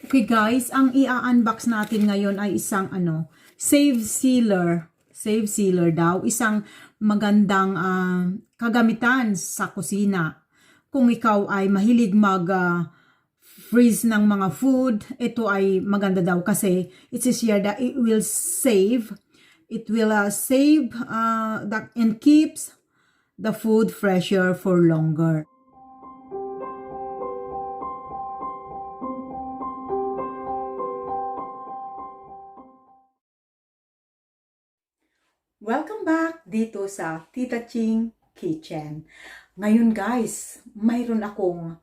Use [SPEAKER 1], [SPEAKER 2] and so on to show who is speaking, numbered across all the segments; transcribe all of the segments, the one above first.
[SPEAKER 1] Okay guys, ang i-unbox natin ngayon ay isang save sealer. Save sealer daw. Isang magandang kagamitan sa kusina. Kung ikaw ay mahilig freeze ng mga food, ito ay maganda daw kasi it says here that it will save and keeps the food fresher for longer. Welcome back dito sa Tita Ching Kitchen. Ngayon guys, mayroon akong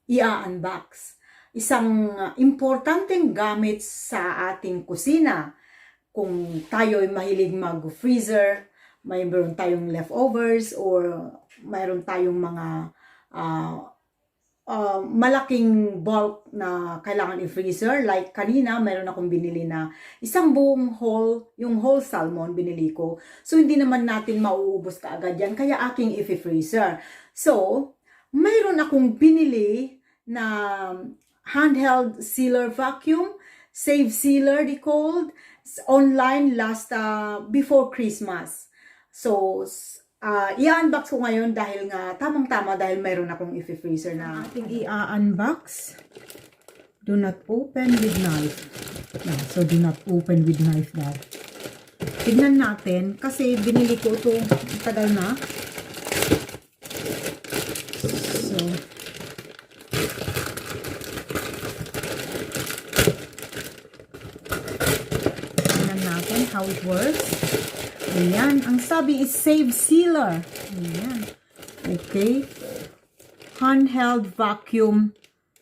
[SPEAKER 1] i-unbox. Isang importanteng gamit sa ating kusina. Kung tayo ay mahilig mag-freezer, mayroon tayong leftovers or mayroon tayong mga malaking bulk na kailangan i-freezer. Like kanina, mayroon akong binili na isang buong yung whole salmon binili ko. So, hindi naman natin mauubos kaagad yan, kaya aking i-freezer. So, mayroon akong binili na handheld sealer vacuum, save sealer they called, online before Christmas. So, i-unbox ko ngayon dahil nga tamang-tama dahil mayroon akong i-freezer na ating i-unbox. Do not open with knife. Yeah, so do not open with knife daw. Tignan natin kasi binili ko ito tagal na. So tignan natin how it works. Ayan, ang sabi is save sealer. Ayan. Okay. Handheld vacuum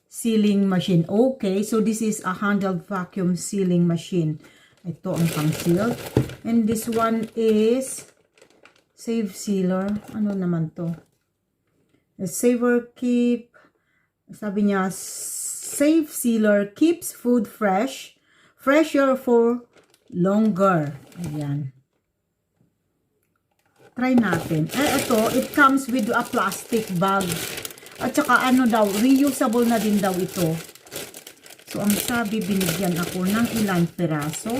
[SPEAKER 1] sealing machine. Okay, so this is a handheld vacuum sealing machine. Ito ang pang-seal. And this one is save sealer. Ano naman to? Sabi niya, save sealer keeps food fresher for longer. Ayan. Try natin. Ito, it comes with a plastic bag. At saka reusable na din daw ito. So, ang sabi, binigyan ako ng ilang peraso.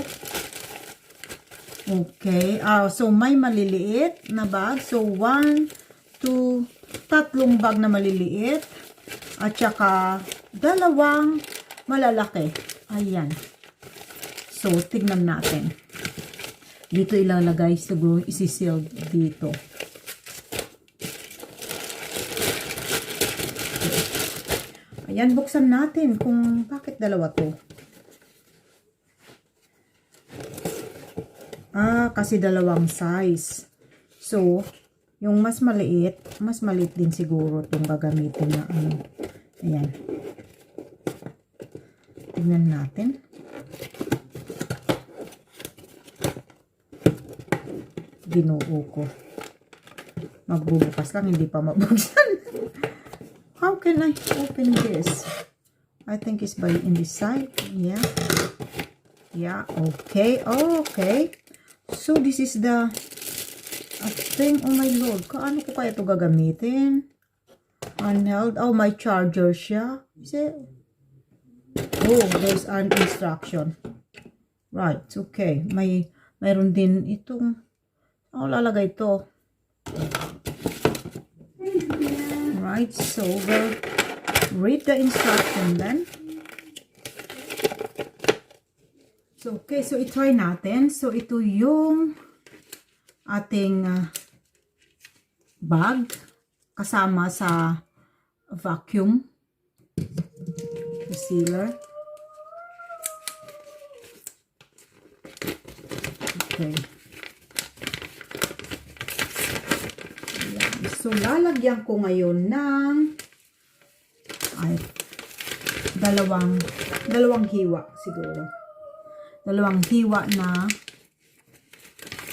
[SPEAKER 1] Okay. So, may maliliit na bag. So, 1, 2, 3 bag na maliliit. At saka, 2 malalaki. Ayan. So, tignan natin. Dito ilalagay, siguro isi-seal dito. Ayan, buksan natin kung bakit dalawa to. Kasi dalawang size. So, yung mas maliit din siguro itong gagamitin na Ayan. Tingnan natin. Ginoo ko. Magbubukas lang, hindi pa mabuksan. How can I open this? I think it's in this side. Yeah. Yeah, okay. Okay. So, this is the thing. Oh my Lord. Kaano ko kaya ito gagamitin? Handheld. Oh, my charger siya. Is it? Oh, there's an instruction. Right. Okay. Mayroon din itong lalagay ito. Right, so we'll read the instruction then. So, okay, so i-try natin. So, ito yung ating bag kasama sa vacuum sealer. Okay. So, lalagyan ko ngayon ng dalawang hiwa siguro. Dalawang hiwa na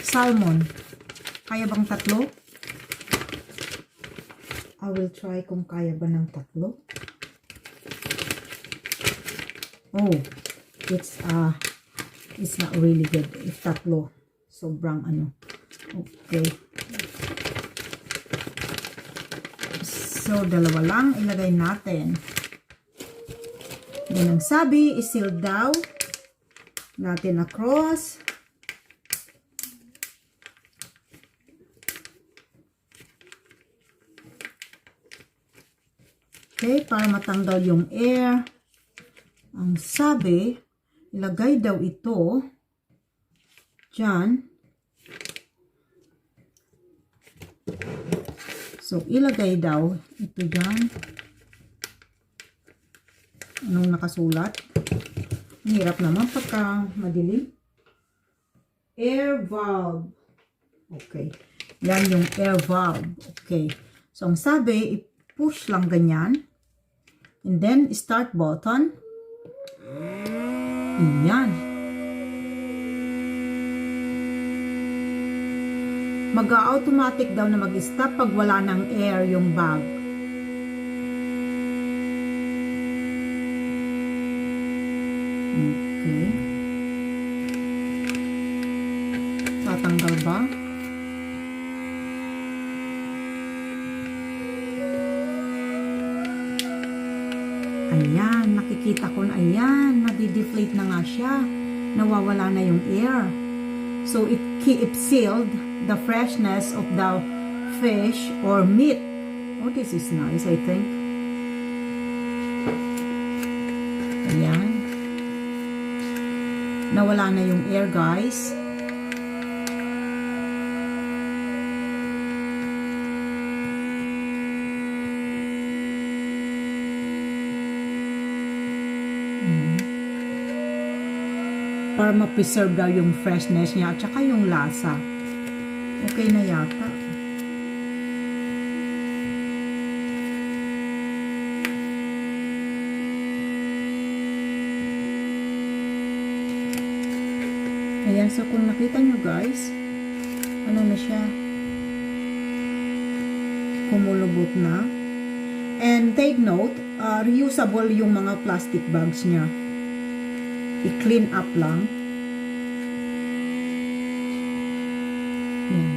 [SPEAKER 1] salmon. Kaya bang 3? I will try kung kaya ba ng 3. Oh, it's not really good if 3. Sobrang Okay. So, 2 lang ilagay natin. Then ang sabi, is-seal daw natin across. Okay, para matanggal yung air. Ang sabi, ilagay daw ito dyan. So, ilagay daw ito dyan. Anong nakasulat? Hirap naman pagka madilim. Air valve. Okay. Yan yung air valve. Okay. So, ang sabi, i-push lang ganyan. And then, start button. Yan. Mag-automatic daw na mag-stop pag wala ng air yung bag. Okay. Tatanggal ba? Ayan, nakikita ko na, ayan, nadi-deflate na nga siya. Nawawala na yung air. So, it keeps sealed the freshness of the fish or meat. Oh, this is nice, I think. Ayan. Nawala na yung air, guys. Para ma-preserve daw yung freshness niya at saka yung lasa. Okay na yata. Ayan, so kung nakita nyo guys, ano na siya? Kumulubot na. And take note, reusable yung mga plastic bags niya. I-clean up lang. Yan.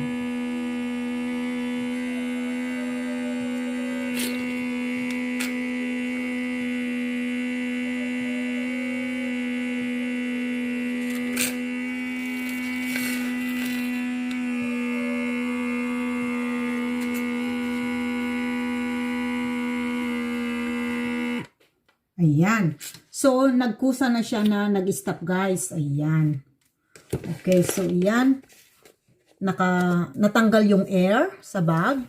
[SPEAKER 1] Ayan. So, nagkusa na siya na nag-stop guys. Ayan. Okay, so ayan. Natanggal yung air sa bag.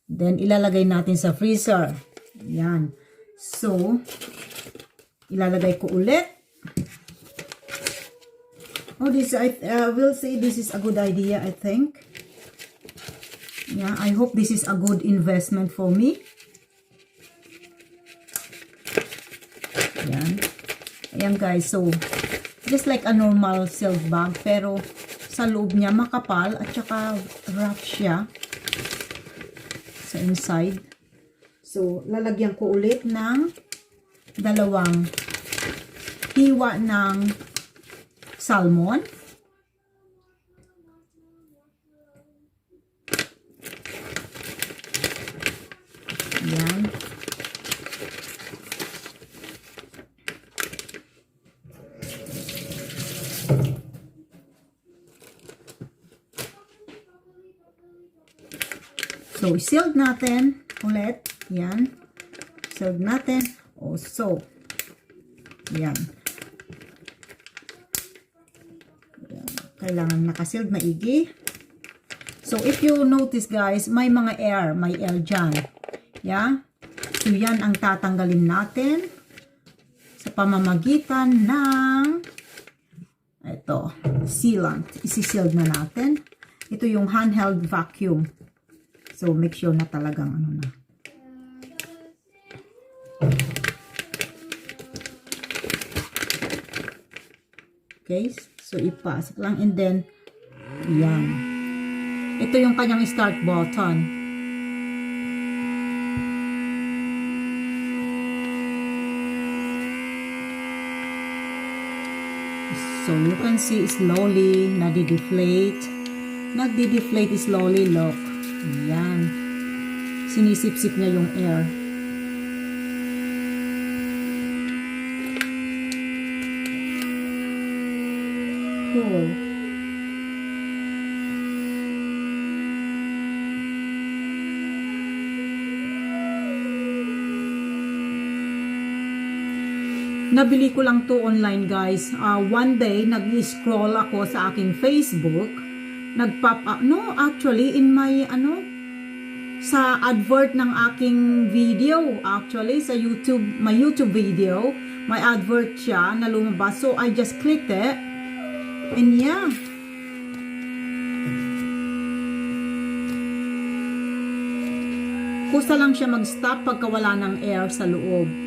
[SPEAKER 1] Then, ilalagay natin sa freezer. Ayan. So, ilalagay ko ulit. Oh, this, I will say this is a good idea, I think. Yeah, I hope this is a good investment for me. Ayan. Ayan guys, so just like a normal silk bag, pero sa loob niya makapal at saka rough siya sa inside. So, lalagyan ko ulit ng dalawang hiwa ng salmon. Ayan. So, sealed natin ulit. Yan. Sealed natin. So, yan. Kailangan nakasealed maigi. So, if you notice guys, may mga air. May air dyan. Yeah. So, yan ang tatanggalin natin sa pamamagitan ng ito, sealant. Isi-sealed na natin. Ito yung handheld vacuum. So, make sure na talagang ano na. Okay. So, ipasok lang. And then, yan. Ito yung kanyang start button. So, you can see slowly, nadi-deflate. Nagdi-deflate slowly, look. Ayan. Sinisip-sip niya yung air. hole. Nabili ko lang to online, guys. One day, nag-scroll ako sa aking Facebook. Nag-pop up. No, actually, in my, sa advert ng aking video. Actually, sa YouTube, my YouTube video, may advert siya na lumabas. So, I just clicked it. And yeah. Kusa lang siya mag-stop pagka wala ng air sa loob.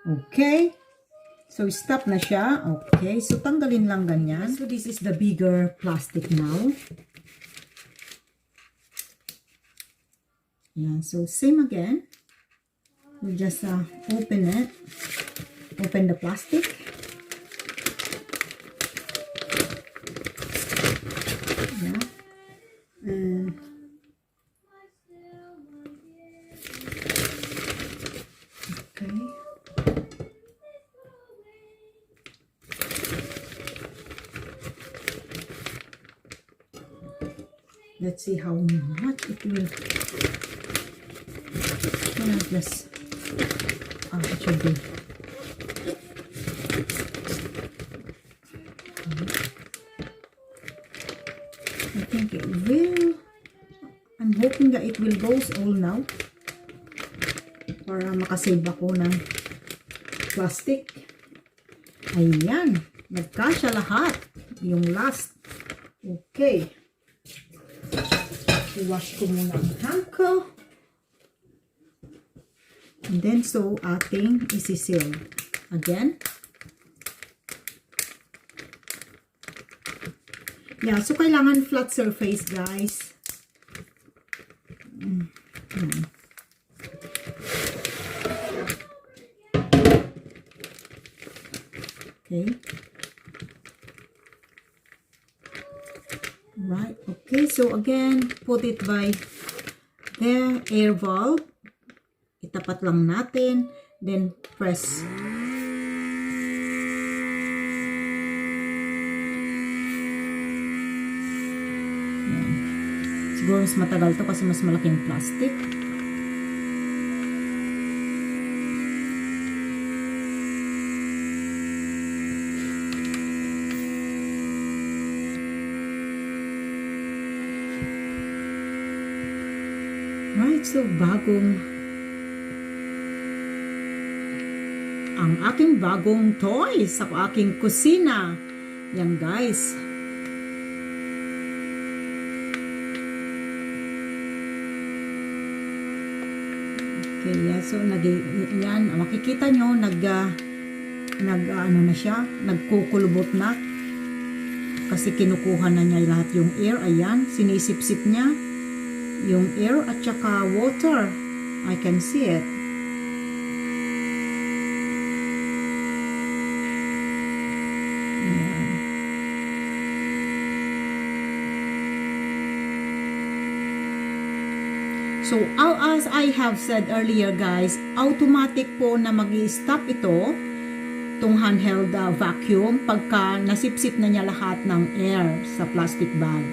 [SPEAKER 1] Okay. So, stop na siya. Okay. So, tanggalin lang ganyan. So, this is the bigger plastic now. Yan. So, same again. We just open it. Open the plastic. Yeah. And okay. Let's see how much it will. Just it should be. I think it will. I'm hoping that it will goes all now. Para makasave ako ng plastic. Ayan. Nagkasya lahat. Yung last. Okay. I-wash ko muna ang hanko. And then, so, ating isi-seal. Again. Yeah, so, kailangan flat surface, guys. Okay. Right. Okay, so, again, put it by the air valve. Itapat lang natin. Then, press. Yan. Siguro mas matagal to kasi mas malaking plastic. Right, so ang aking bagong toy sa aking kusina. Yan, guys. Okay, yeah. So, yan, makikita nyo, ano na siya, nagkukulubot na. Kasi kinukuha na niya lahat yung air. Ayan, sinisip-sip niya yung air at saka water. I can see it. So, as I have said earlier, guys, automatic po na mag-i-stop itong handheld vacuum pagka nasipsip na niya lahat ng air sa plastic bag.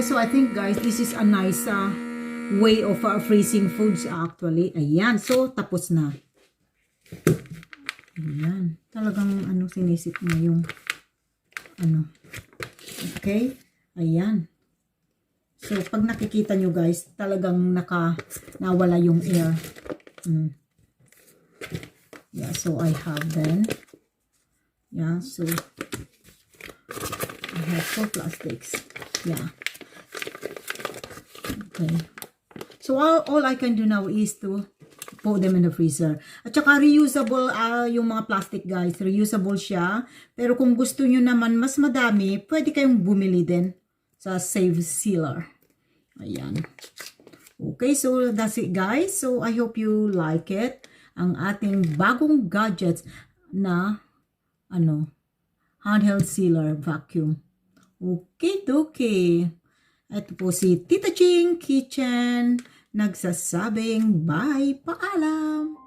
[SPEAKER 1] Okay, so I think guys, this is a nice way of freezing foods actually. Ayan, so tapos na. Ayan, talagang sinisip na yung okay, ayan. So pag nakikita nyo guys, talagang nawala yung air. Yeah, so I have then. Yeah, so I have 4 plastics. Yeah. Okay. So all I can do now is to put them in the freezer. At saka reusable yung mga plastic guys. Reusable siya. Pero kung gusto nyo naman mas madami, pwede kayong bumili din sa Save Sealer. Ayan. Okay, so that's it guys. So I hope you like it. Ang ating bagong gadgets na handheld sealer vacuum. Okay. Ito po si Tita Ching Kitchen nagsasabing bye, paalam!